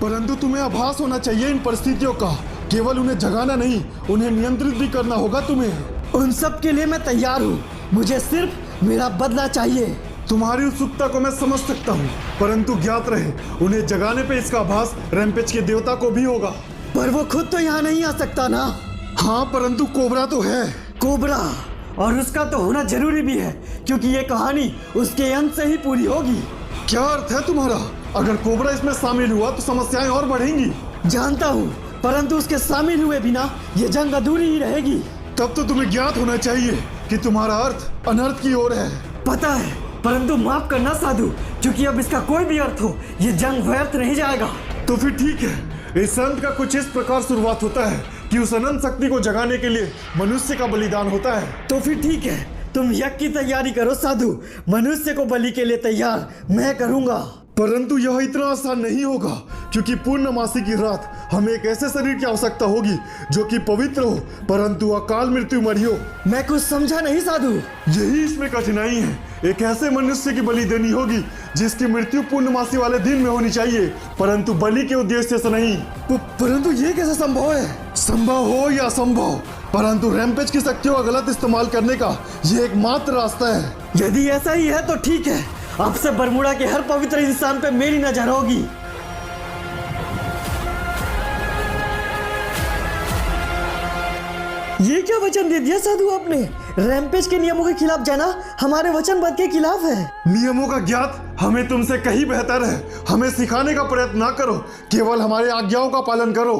परंतु तुम्हें आभास होना चाहिए इन परिस्थितियों का। केवल उन्हें जगाना नहीं, उन्हें नियंत्रित भी करना होगा तुम्हें। उन सब के लिए मैं तैयार हूँ, मुझे सिर्फ मेरा बदला चाहिए। तुम्हारी उत्सुकता को मैं समझ सकता हूँ, परंतु ज्ञात रहे उन्हें जगाने पे इसका आभास रैम्पेज के देवता को भी होगा। पर वो खुद तो यहाँ नहीं आ सकता ना। हाँ, परंतु कोबरा तो है। कोबरा, और उसका तो होना जरूरी भी है, क्योंकि ये कहानी उसके अंत से ही पूरी होगी। क्या अर्थ है तुम्हारा? अगर कोबरा इसमें शामिल हुआ तो समस्याएं और बढ़ेंगी। जानता हूँ, परंतु उसके शामिल हुए बिना ये जंग अधूरी ही रहेगी। तब तो तुम्हें ज्ञात होना चाहिए कि तुम्हारा अर्थ अनर्थ की ओर है। पता है, परंतु माफ करना साधु, क्योंकि अब इसका कोई भी अर्थ हो, ये जंग व्यर्थ नहीं जाएगा। तो फिर ठीक है, इस अंत का कुछ इस प्रकार शुरुआत होता है कि उस अनंत शक्ति को जगाने के लिए मनुष्य का बलिदान होता है। तो फिर ठीक है, तुम यज्ञ की तैयारी करो साधु, मनुष्य को बलि के लिए तैयार मैं करूंगा। परंतु यह इतना आसान नहीं होगा, क्योंकि पूर्णमासी की रात हमें एक ऐसे शरीर की आवश्यकता होगी जो कि पवित्र हो, परंतु अकाल मृत्यु मरी हो। मैं कुछ समझा नहीं साधु। यही इसमें कठिनाई है। एक ऐसे मनुष्य की बलि देनी होगी जिसकी मृत्यु पूर्णमासी वाले दिन में होनी चाहिए, परंतु बलि के उद्देश्य से नहीं। परंतु ये कैसे संभव है? संभव हो या असंभव, परंतु रैम्पेज की शक्तियों का गलत इस्तेमाल करने का ये एकमात्र रास्ता है। यदि ऐसा ही है तो ठीक है, अब से बरमूडा के हर पवित्र इंसान पे मेरी नजर होगी। ये क्या वचन दे दिया साधु आपने? रैम्पेज के नियमों के खिलाफ जाना हमारे वचनबद्ध के खिलाफ है। नियमों का ज्ञात हमें तुमसे कहीं बेहतर है। हमें सिखाने का प्रयत्न ना करो, केवल हमारे आज्ञाओं का पालन करो।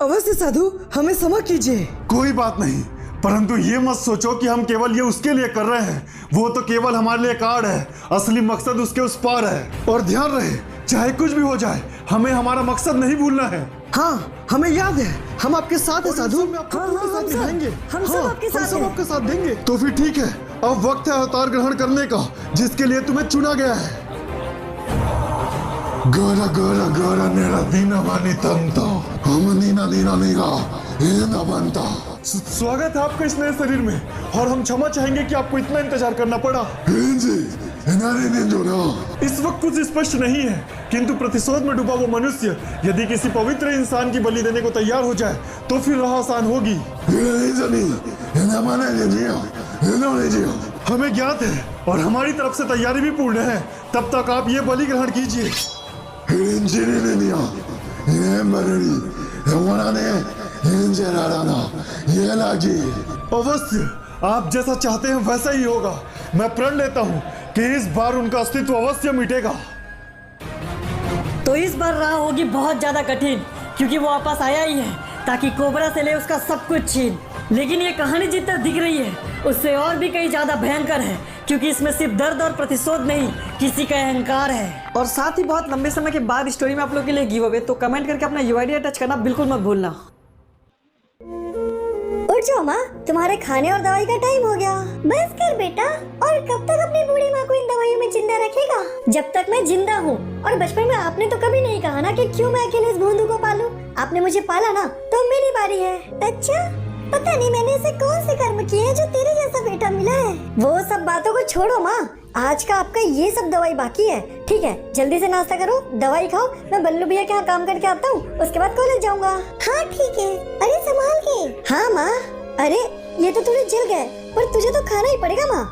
अवश्य साधु, हमें क्षमा कीजिए। कोई बात नहीं, परंतु ये मत सोचो कि हम केवल ये उसके लिए कर रहे हैं। वो तो केवल हमारे लिए कार्ड है, असली मकसद उसके उस पार है। और ध्यान रहे, चाहे कुछ भी हो जाए, हमें हमारा मकसद नहीं भूलना है। हाँ, हमें याद है, हम आपके साथ हैं साधु। हम सब आपके साथ देंगे। तो फिर ठीक है, अब वक्त है अवतार ग्रहण करने का, जिसके लिए तुम्हें चुना गया है। गोरा गोरा गोरा नेरा दीना बानी तंता, हम दीना दीना निगा इना बनता। स्वागत है आपका इस नए शरीर में, और हम क्षमा चाहेंगे कि आपको इतना इंतजार करना पड़ा। इस वक्त कुछ स्पष्ट नहीं है, किंतु प्रतिशोध में डूबा वो मनुष्य यदि किसी पवित्र इंसान की बलि देने को तैयार हो जाए तो फिर राह आसान होगी। हमें ज्ञात है और हमारी तरफ से तैयारी भी पूर्ण है। तब तक आप ये बलि ग्रहण कीजिए। अवश्य, आप जैसा चाहते हैं वैसा ही होगा। मैं प्रण लेता हूँ कि इस बार उनका अस्तित्व अवश्य मिटेगा। तो इस बार राह होगी बहुत ज्यादा कठिन, क्योंकि वो वापस आया ही है ताकि कोबरा से ले उसका सब कुछ छीन। लेकिन ये कहानी जितना दिख रही है उससे और भी कहीं ज्यादा भयंकर है, क्योंकि इसमें सिर्फ दर्द और प्रतिशोध नहीं, किसी का अहंकार है। और साथ ही बहुत लंबे समय के बाद स्टोरी में आप लोग के लिए गिव अवे, तो कमेंट करके अपना यूआईडी टच करना बिल्कुल मत भूलना। उठ जाओ माँ, तुम्हारे खाने और दवाई का टाइम हो गया। बस कर बेटा, और कब तक अपनी बूढ़ी माँ को इन दवाइयों में जिंदा रखेगा? जब तक मैं जिंदा हूँ। और बचपन में आपने तो कभी नहीं कहा ना कि क्यों मैं अकेले इस भोंदू को पालूं। आपने मुझे पाला ना, तो मेरी बारी है। अच्छा, पता नहीं मैंने ऐसे कौन से कर्म किए हैं जो तेरे जैसा बेटा मिला है। वो सब बातों को छोड़ो माँ, आज का आपका ये सब दवाई बाकी है। ठीक है, जल्दी से नाश्ता करो, दवाई खाओ। मैं बल्लू भैया के यहाँ काम करके आता हूँ, उसके बाद कॉलेज जाऊँगा। हाँ ठीक है। अरे संभाल के। हाँ माँ। अरे ये तो थोड़े जल गए, पर तुझे तो खाना ही पड़ेगा माँ।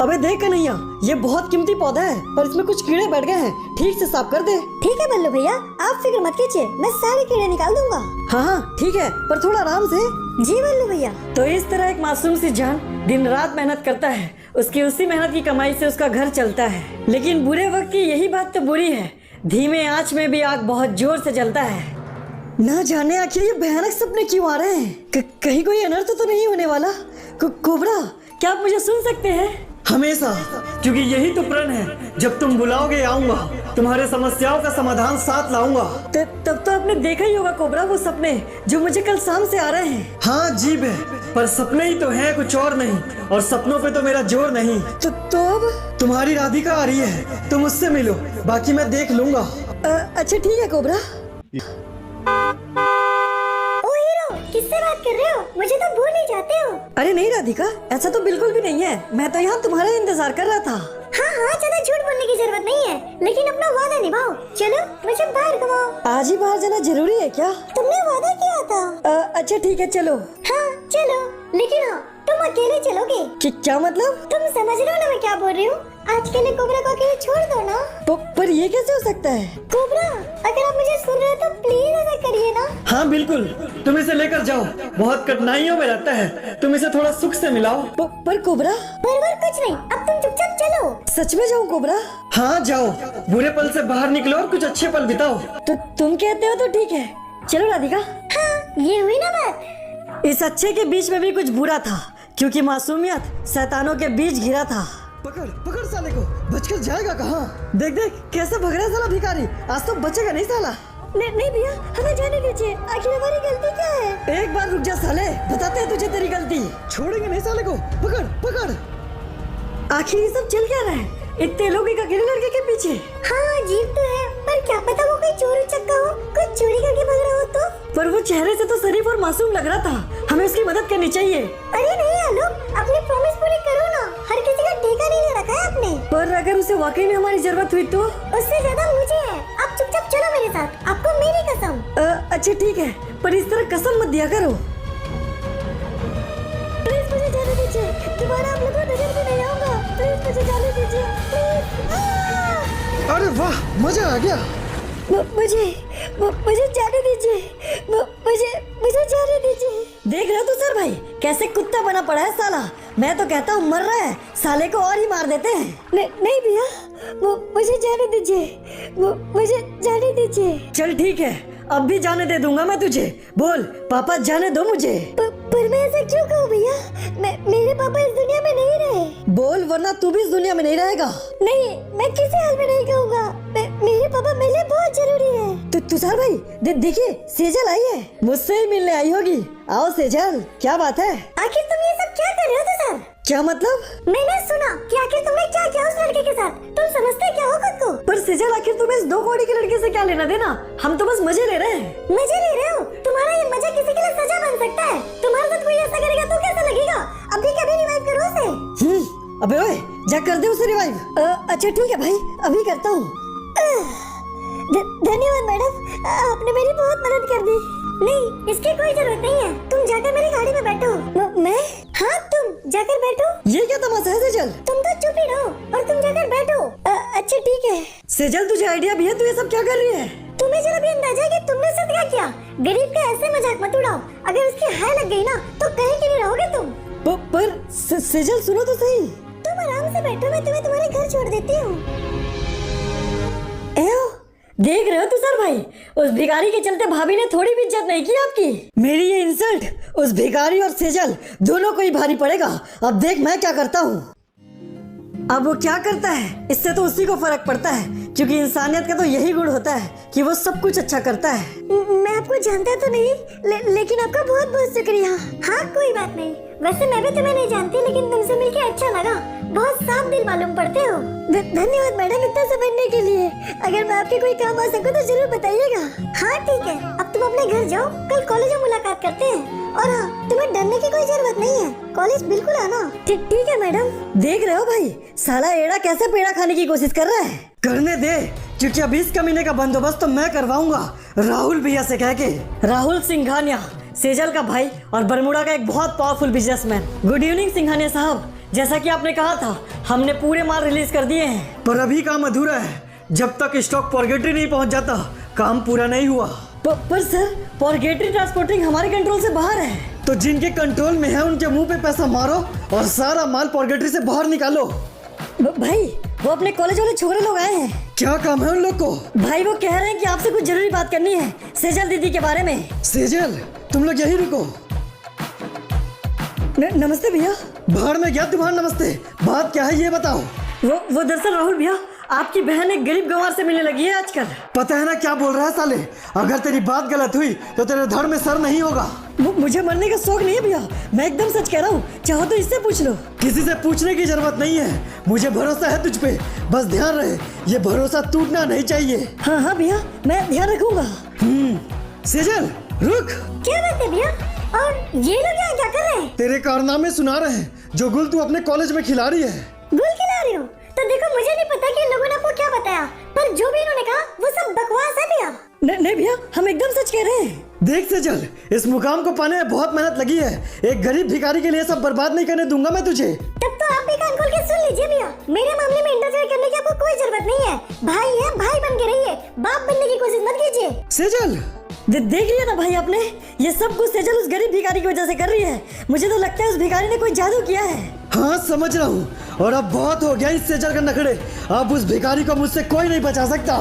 अबे देख कन्हैया, ये बहुत कीमती पौधा है और इसमें कुछ कीड़े बैठ गए हैं, ठीक से साफ कर दे। ठीक है बल्लू भैया, आप फिक्र मत कीजिए, मैं सारे कीड़े निकाल दूंगा। हाँ हाँ ठीक है, पर थोड़ा आराम से। जी बल्लू भैया। तो इस तरह एक मासूम सी जान दिन रात मेहनत करता है, उसकी उसी मेहनत की कमाई से उसका घर चलता है। लेकिन बुरे वक्त की यही बात तो बुरी है, धीमे आंच में भी आग बहुत जोर से जलता है। न जाने आखिर ये भयानक सपने क्यों आ रहे हैं? कहीं कोई अनर्थ तो नहीं होने वाला? कोबरा, क्या आप मुझे सुन सकते हैं? हमेशा, क्योंकि यही तो प्रण है, जब तुम बुलाओगे आऊंगा, तुम्हारे समस्याओं का समाधान साथ लाऊंगा। तब तो आपने देखा ही होगा कोबरा वो सपने जो मुझे कल शाम से आ रहे हैं। हाँ अजीब है, पर सपने ही तो हैं, कुछ और नहीं, और सपनों पे तो मेरा जोर नहीं। तो अब तुम्हारी राधिका आ रही है, तुम उससे मिलो, बाकी मैं देख लूंगा। अच्छा ठीक है कोबरा। ओ हीरो, किससे बात कर रहे हो? मुझे तो भूल ही जाते हो। अरे नहीं राधिका, ऐसा तो बिल्कुल भी नहीं है, मैं तो यहाँ तुम्हारा इंतजार कर रहा था। हाँ हाँ, ज्यादा झूठ बोलने की जरूरत नहीं है, लेकिन अपना वादा निभाओ। चलो मुझे बाहर घुमाओ। आज ही बाहर जाना जरूरी है क्या? तुमने वादा किया था। अच्छा ठीक है चलो। हाँ चलो, लेकिन हाँ तुम अकेले चलोगे? क्या मतलब? तुम समझ रहे हो ना मैं क्या बोल रही हूँ? आज के लिए कोबरा को अकेले छोड़ दो ना। पर ये कैसे हो सकता है? कोबरा, अगर आप मुझे सुन रहे हो तो प्लीज ऐसा करिए ना। हाँ बिल्कुल, तुम इसे लेकर जाओ, बहुत कठिनाइयों में रहता है, तुम इसे थोड़ा सुख से मिलाओ। पर कोबरा? पर कुछ नहीं, अब तुम चुपचाप चलो। सच में जाऊँ कोबरा? हाँ जाओ, बुरे पल से बाहर निकलो और कुछ अच्छे पल बिताओ। तो तुम कहते हो तो ठीक है, चलो राधिका। हाँ ये हुई ना बात। इस अच्छे के बीच में भी कुछ बुरा था, क्योंकि मासूमियत शैतानों के बीच घिरा था। पकड़ साले को, बचकर जाएगा कहाँ? देख कैसे भग रहा है साला भिखारी, आज तो बचेगा नहीं साला। नहीं भैया, हमें जाने दीजिए, आखिर हमारी गलती क्या है? एक बार रुक जा साले, बताते हैं तुझे तेरी गलती। छोड़ेंगे नहीं साले को, पकड़। आखिर ये सब चल क्या रहा है इतने लोग एक अकेले लड़के के पीछे? हाँ अजीब तो है, पर क्या पता वो कोई चोर उचक्का हो, कुछ चोरी करके भाग रहा हो तो। पर वो चेहरे से तो शरीफ और मासूम लग रहा था, हमें उसकी मदद करनी चाहिए। अरे नहीं आलोक, अपनी प्रॉमिस पूरी करो ना, हर किसी का ठेका नहीं ले रखा है आपने। पर अगर उसे वाकई में हमारी जरूरत हुई तो? उससे ज्यादा मुझे है, आप चुपचाप चलो मेरे साथ, आपको मेरी कसम। अच्छा ठीक है, पर इस तरह कसम मत दिया करो। प्लीज मुझे जाने दीजिए, दोबारा आप लोगों को नजर में नहीं आऊंगा, प्लीज मुझे जाने दीजिए, प्लीज। अरे वाह, मजा आ गया। मुझे जाने दीजिए, मुझे जाने दीजिए। देख रहे हो तू सर भाई, कैसे कुत्ता बना पड़ा है साला। मैं तो कहता हूँ मर रहा है, साले को और ही मार देते हैं। नहीं भैया, मुझे जाने दीजिए, मुझे जाने दीजिए। चल ठीक है, अब भी जाने दे दूंगा मैं तुझे। बोल पापा जाने दो मुझे। पर मैं ऐसा क्यों कहूँ भैया? मेरे पापा इस दुनिया में नहीं रहे। बोल, वरना तू भी इस दुनिया में नहीं रहेगा। नहीं, मैं किसी हाल में नहीं कहूँगा, मेरे पापा मेरे लिए बहुत जरूरी है। तो तुषार भाई देखिए सेजल आई है, मुझसे ही मिलने आई होगी। आओ सेजल, क्या बात है? आखिर तुम ये सब क्या कर रहे हो तुषार? क्या मतलब? मैंने सुना कि आखिर तुमने क्या किया उस लड़के के साथ, तुम समझते क्या हो खुद को? पर सेजल आखिर तुम्हें इस 2 कौड़ी के लड़के से क्या लेना देना? हम तो बस मजे ले रहे हैं। मजे ले रहे हो? तुम्हारा ये मजा किसी के लिए सजा बन सकता है। तुम्हारे साथ कोई ऐसा करेगा तो कैसा लगेगा? अभी कभी रिवाइव करो उसे। अबे ओए, जा कर दे उसे रिवाइव। अच्छा ठीक है भाई, अभी करता हूँ। धन्यवाद मैडम, आपने मेरी बहुत मदद कर दी। नहीं, इसकी कोई जरूरत नहीं है, तुम जाकर मेरी गाड़ी में बैठो। मैं? हाँ तुम जाकर बैठो। ये क्या तमाशा है सेजल? तुम तो चुप ही रहो और तुम जाकर बैठो। अच्छा ठीक है। सेजल तुझे आइडिया भी है, तू ये सब क्या कर रही है? तुम्हें जरा भी अंदाजा है कि तुमने सब क्या किया? गरीब का ऐसे मजाक मत उड़ाओ, अगर उसकी हाय लग गई ना तो कहीं के लिए रहोगे तुम। पर सेजल सुनो तो सही। तुम आराम से बैठो, मैं तुम्हें तुम्हारे घर छोड़ देती हूँ। देख रहे हो तुषार भाई, उस भिखारी के चलते भाभी ने थोड़ी भी इज्जत नहीं की आपकी। मेरी ये इंसल्ट उस भिखारी और सेजल दोनों को ही भारी पड़ेगा। अब देख मैं क्या करता हूँ। अब वो क्या करता है इससे तो उसी को फर्क पड़ता है, क्योंकि इंसानियत का तो यही गुण होता है कि वो सब कुछ अच्छा करता है। मैं आपको जानता तो नहीं, लेकिन आपका बहुत बहुत शुक्रिया। हाँ कोई बात नहीं, वैसे मैं भी तुम्हें नहीं जानती, लेकिन तुमसे मिलके अच्छा लगा, बहुत साफ दिल मालूम पड़ते हो। धन्यवाद मैडम इतना समझने के लिए। अगर मैं आपके कोई काम आ सकूं तो जरूर बताइएगा। हाँ ठीक है, अब तुम अपने घर जाओ, कल कॉलेज में मुलाकात करते हैं। और हाँ, तुम्हें डरने की कोई जरूरत नहीं है, कॉलेज बिल्कुल आना। ठीक है मैडम। देख रहे हो भाई, साला एड़ा कैसे पेड़ा खाने की कोशिश कर रहा है। करने दे, क्योंकि अब इस कमीने का बंदोबस्त तो मैं करवाऊंगा राहुल भैया से कह के। राहुल सिंघानिया, सेजल का भाई और बरमुडा का एक बहुत powerful businessman. Good evening Singhania साहब, जैसा कि आपने कहा था हमने पूरे माल रिलीज कर दिए हैं। पर अभी काम अधूरा है, जब तक स्टॉक पॉर्गेटरी नहीं पहुंच जाता काम पूरा नहीं हुआ। पर सर, पॉर्गेटरी ट्रांसपोर्टिंग हमारे कंट्रोल से बाहर है। तो जिनके कंट्रोल में है उनके मुंह पे पैसा मारो और सारा माल पॉर्गेटरी से बाहर निकालो। भाई वो अपने कॉलेज वाले छोरे लोग आए हैं। क्या काम है उन लोग को? भाई वो कह रहे हैं कि आपसे कुछ जरूरी बात करनी है सेजल दीदी के बारे में। सेजल तुम लोग यही रुको। नमस्ते भैया। बाहर में गया तुम्हारा नमस्ते, बात क्या है ये बताओ। वो दरअसल राहुल भैया, आपकी बहन एक गरीब गंवार से मिलने लगी है आजकल। पता है ना क्या बोल रहा है साले, अगर तेरी बात गलत हुई तो तेरे धड़ में सर नहीं होगा। मुझे मरने का शौक नहीं है भैया, मैं एकदम सच कह रहा हूँ, चाहो तो इससे पूछ लो। किसी से पूछने की जरूरत नहीं है, मुझे भरोसा है तुझ पे, बस ध्यान रहे ये भरोसा टूटना नहीं चाहिए। हाँ भैया, मैं ध्यान रखूंगा। सेजल रुक। क्या बात है भैया, और ये लोग यहाँ क्या कर रहे हैं? तेरे कारनामे सुना रहे हैं, जो गुल तू अपने कॉलेज में खिला रही है। गुल खिला रही हो? तो देखो मुझे नहीं पता कि इन लोगों ने आपको क्या बताया, पर और जो भी इन्होंने कहा वो सब बकवास है भैया। नहीं भैया, हम एकदम सच कह रहे हैं। देख सेजल, इस मुकाम को पाने में बहुत मेहनत लगी है। एक गरीब भिखारी के लिए सब बर्बाद नहीं करने दूंगा मैं तुझे। तब तो आप भी कान खोल के सुन लीजिए भैया, मेरे मामले में इंटरफेयर करने की आपको कोई जरूरत नहीं है। भाई है, भाई बन के रहिए, बाप बनने की कोशिश मत कीजिए। सेजल, देख लिया ना भाई आपने, ये सब कुछ सेजल उस गरीब भिखारी की वजह से कर रही है। मुझे तो लगता है उस भिखारी ने कोई जादू किया है। हाँ समझ रहा हूँ, और अब बहुत हो गया इस सेजल का नखड़े। अब उस भिखारी को मुझसे कोई नहीं बचा सकता।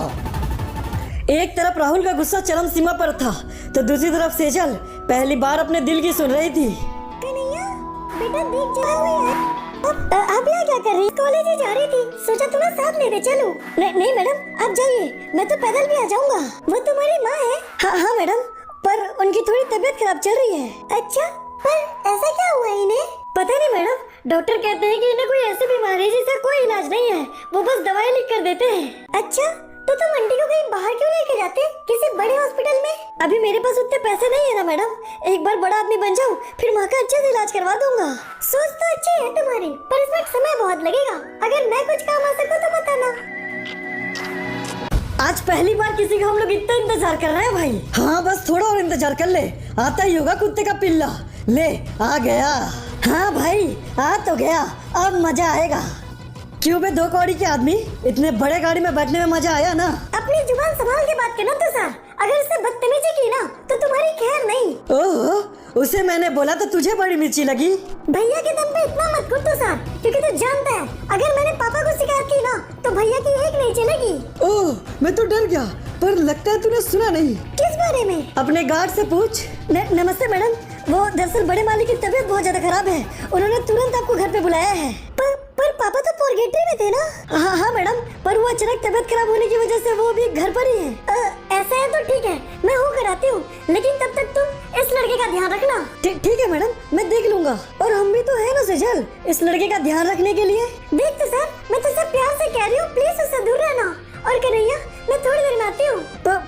एक तरफ राहुल का गुस्सा चरम सीमा पर था, तो दूसरी तरफ सेजल पहली बार अपने दिल की सुन रही थी। कन्हैया, बेटा देख जरा हुई है। आप यहाँ क्या कर रही? कॉलेज ही जा रही थी, सोचा तुम्हें साथ लेते चलूं। नहीं मैडम, आप जाइए, मैं तो पैदल भी आ जाऊंगा। वो तुम्हारी माँ है? हाँ मैडम, पर उनकी थोड़ी तबीयत खराब चल रही है। अच्छा, पर ऐसा क्या हुआ इन्हें? पता नहीं मैडम, डॉक्टर कहते हैं कि इन्हें कोई ऐसी बीमारी है जिसका कोई इलाज नहीं है, वो बस दवाई लिख कर देते हैं। अच्छा, तो तुम आंटी को कहीं बाहर क्यों लेके जाते, किसी बड़े हॉस्पिटल में? अभी मेरे पास उतने पैसे नहीं है ना मैडम, एक बार बड़ा आदमी बन जाऊं, फिर माँ का अच्छे से इलाज करवा दूंगा। सोच तो अच्छी है तुम्हारी, पर इसमें समय बहुत लगेगा। अगर मैं कुछ काम आ सकूं तो बताना। आज पहली बार किसी का हम लोग इतना इंतजार कर रहे हैं भाई। हाँ बस थोड़ा और इंतजार कर ले, आता ही होगा कुत्ते का पिल्ला। ले आ गया। हाँ भाई, आ तो गया, अब मजा आएगा। क्यों बे दो कौड़ी के आदमी, इतने बड़े गाड़ी में बैठने में मजा आया ना? अपनी जुबान संभाल के बात करना तो सर, अगर इससे बदतमीजी की ना तो तुम्हारी खैर नहीं। ओहो, उसे मैंने बोला तो तुझे बड़ी मिर्ची लगी। भैया के दम पे इतना मत कूद तो सर, क्योंकि तू जानता है अगर मैंने पापा को शिकायत की ना तो भैया की एक नहीं चलेगी। ओह, मैं तो डर गया, पर लगता है तूने सुना नहीं। किस बारे में? अपने गार्ड से पूछ। नमस्ते मैडम, वो दरअसल बड़े मालिक की तबीयत बहुत ज्यादा खराब है, उन्होंने तुरंत आपको घर पे बुलाया है। पर पापा तो पोर्गेटरी में थे ना? हाँ मैडम, पर वो अचानक तबीयत खराब होने की वजह से वो भी घर पर ही है। ऐसा है तो ठीक है, मैं होकर आती हूँ, लेकिन तब तक तुम इस लड़के का ध्यान रखना। ठीक है मैडम, मैं देख लूंगा। और हम भी तो है ना सेजल, इस लड़के का ध्यान रखने के लिए। देख तो सर, मैं तुझसे प्यार से कह रही हूँ, प्लीज उससे दूर रहना। और कन्हैया, मैं थोड़ी देर में आती हूँ।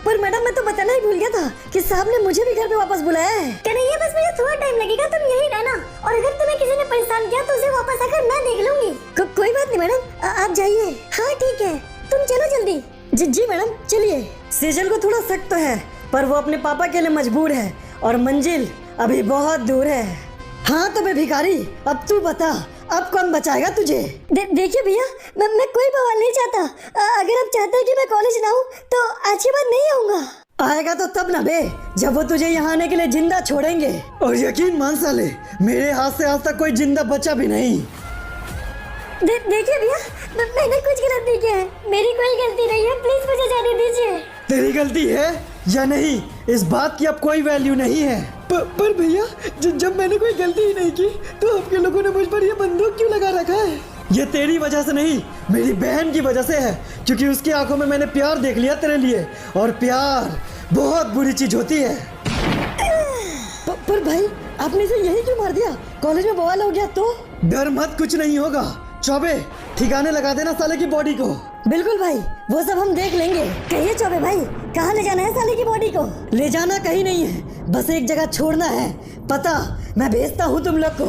पर मैडम, मैं तो बताना ही भूल गया था कि साहब ने मुझे भी घर पे वापस बुलाया है। कन्हैया, बस मुझे थोड़ा टाइम लगेगा, तुम यही रहना, और अगर तुम्हें किसी ने परेशान किया तो उसे वापस आकर मैं देख लूंगी। कोई बात नहीं मैडम, आप जाइए। हाँ ठीक है, तुम चलो जल्दी। जी मैडम, चलिए। सेजल को थोड़ा सख्त तो है, पर वो अपने पापा के लिए मजबूर है, और मंजिल अभी बहुत दूर है। हाँ तो बे भिखारी, अब तू बता, अब कौन बचाएगा तुझे? देखिए भैया, मैं कोई बवाल नहीं चाहता। अगर आप चाहते हैं कि मैं कॉलेज ना आऊँ तो आज के बाद नहीं आऊँगा। आएगा तो तब ना बे, जब वो तुझे यहाँ आने के लिए जिंदा छोड़ेंगे। और यकीन मान साले, मेरे हाथ से आज तक कोई जिंदा बचा भी नहीं। देखिए भैया, मैंने कुछ गलत नहीं किया है, मेरी कोई गलती नहीं है, प्लीज मुझे जाने दीजिए। तेरी गलती है या नहीं, इस बात की अब कोई वैल्यू नहीं है। पर भैया, जब मैंने कोई गलती ही नहीं की तो आपके लोगों ने मुझ पर ये बंदूक क्यों लगा रखा है? ये तेरी वजह से नहीं, मेरी बहन की वजह से है, क्योंकि उसकी आंखों में मैंने प्यार देख लिया तेरे लिए, और प्यार बहुत बुरी चीज होती है। पर भाई, आपने इसे यही क्यों मार दिया? कॉलेज में बवाल हो गया तो? डर मत, कुछ नहीं होगा। चौबे, ठिकाने लगा देना साले की बॉडी को। बिल्कुल भाई, वो सब हम देख लेंगे। कहिए चौबे भाई, कहाँ ले जाना है साले की बॉडी को? ले जाना कहीं नहीं है, बस एक जगह छोड़ना है। पता मैं भेजता हूँ तुम लोग को।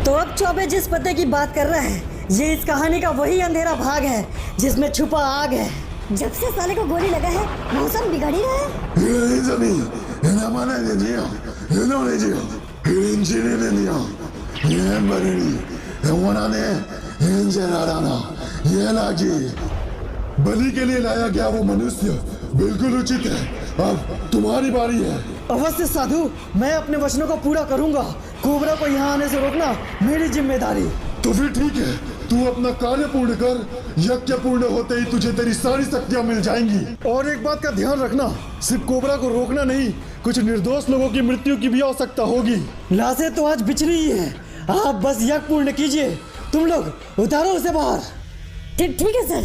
तो अब चौबे जिस पते की बात कर रहा है, ये इस कहानी का वही अंधेरा भाग है जिसमें छुपा आग है। जब से साले को गोली लगा है, मौसम बिगड़ ही रहा है। बलि के लिए लाया गया वो मनुष्य बिल्कुल उचित है। अब तुम्हारी बारी है। अवश्य साधु, मैं अपने वचनों को पूरा करूंगा। कोबरा को यहाँ आने से रोकना मेरी जिम्मेदारी। तो फिर ठीक है, तू अपना कार्य पूर्ण कर, यज्ञ पूर्ण होते ही तुझे तेरी सारी शक्तियाँ मिल जाएंगी। और एक बात का ध्यान रखना, सिर्फ कोबरा को रोकना नहीं, कुछ निर्दोष लोगों की मृत्यु की भी आवश्यकता होगी। लाशें तो आज बिछड़ी ही है, आप बस यज्ञ पूर्ण कीजिए। तुम लोग उतारो उसे बाहर। ठीक है सर।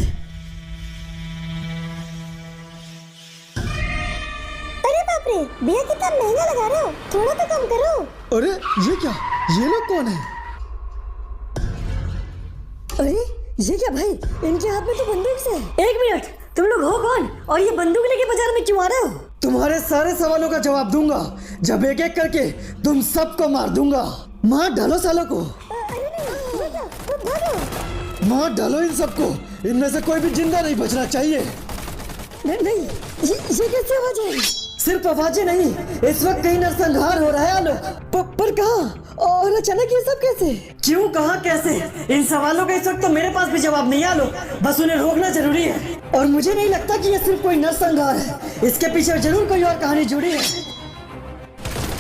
अरे बाप रे, भैया कितना महंगा लगा रहे हो, थोड़ा तो कम करो। अरे ये क्या, ये लोग कौन है? अरे ये क्या भाई, इनके हाथ में तो बंदूक से। एक मिनट, तुम लोग हो कौन और ये बंदूक लेके बाजार में क्यों आ रहे हो? तुम्हारे सारे सवालों का जवाब दूंगा, जब एक एक करके तुम सबको मार दूंगा। मार डालो सालों को, अरे नहीं, भागो। मार डालो इन सबको, इनमें से कोई भी जिंदा नहीं बचना चाहिए। नहीं, ये कैसे आवाज आई? सिर्फ आवाजें नहीं, इस वक्त कहीं नरसंहार हो रहा है आलोक। पर कहाँ और अचानक ये सब कैसे? क्यों, कहाँ, कैसे? इन सवालों का इस वक्त तो मेरे पास भी जवाब नहीं है आलोक। बस उन्हें रोकना जरूरी है। और मुझे नहीं लगता कि ये सिर्फ कोई नरसंहार है। इसके पीछे जरूर कोई और कहानी जुड़ी है।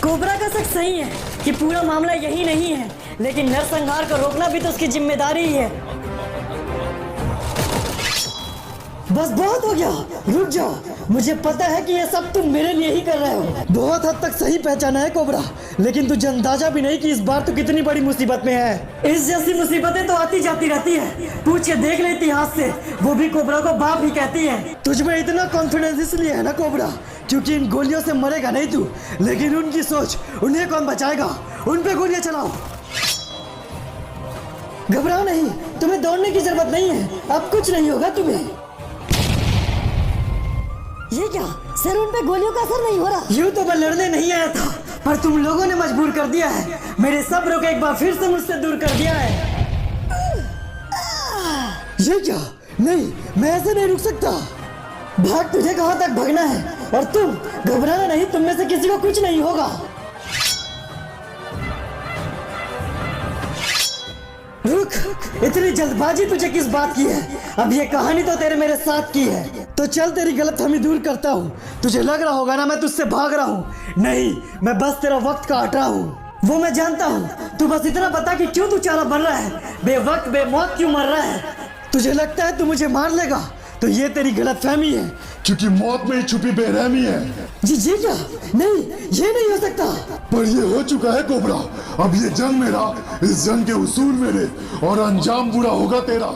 कोबरा का शक सही है कि पूरा मामला यही नहीं है, लेकिन नरसंहार को रोकना भी तो उसकी जिम्मेदारी ही है। बस बहुत हो गया, रुक जाओ। मुझे पता है कि ये सब तुम मेरे लिए ही कर रहे हो। बहुत हद तक सही पहचाना है कोबरा, लेकिन तुझे अंदाजा भी नहीं कि इस बार तो कितनी बड़ी मुसीबत में है। इस जैसी मुसीबतें तो आती जाती रहती है, पूछ के देख ले इतिहास से। वो भी कोबरा को बाप ही कहती है। तुझमें इतना कॉन्फिडेंस इसलिए है ना कोबरा, क्योंकि इन गोलियों से मरेगा नहीं तू, लेकिन उनकी सोच, उन्हें कौन बचाएगा? उन पे गोलियां चलाओ। घबराओ नहीं, तुम्हें दौड़ने की जरूरत नहीं है। अब कुछ नहीं होगा तुम्हें। ये क्या सर, उन पे गोलियों का असर नहीं हो रहा? यूं तो मैं लड़ने नहीं आया था, पर तुम लोगों ने मजबूर कर दिया है। मेरे सब्र को एक बार फिर से मुझसे दूर कर दिया है। ये क्या? नहीं, मैं ऐसे नहीं रुक सकता। भाग, तुझे कहां तक भागना है? और तुम घबराना नहीं, तुम में से किसी को कुछ नहीं होगा। रुक, इतनी जल्दबाजी तुझे किस बात की है? अब ये कहानी तो तेरे मेरे साथ की है, तो चल तेरी गलतफहमी दूर करता हूँ। तुझे लग रहा होगा ना मैं तुझसे भाग रहा हूँ। नहीं, मैं बस तेरा वक्त काट रहा हूँ। वो मैं जानता हूँ। तू बस इतना बता कि क्यों तू चारा बन रहा है, बेवक्त बेमौत क्यों मर रहा है? तुझे लगता है तू मुझे मार लेगा? तो ये तेरी गलतफहमी है, क्योंकि मौत में ही छुपी बेरहमी है। जी क्या? नहीं, ये नहीं हो सकता। पर ये हो चुका है कोबरा। अब ये जंग मेरा, इस जंग के उसूल मेरे, और अंजाम बुरा होगा तेरा।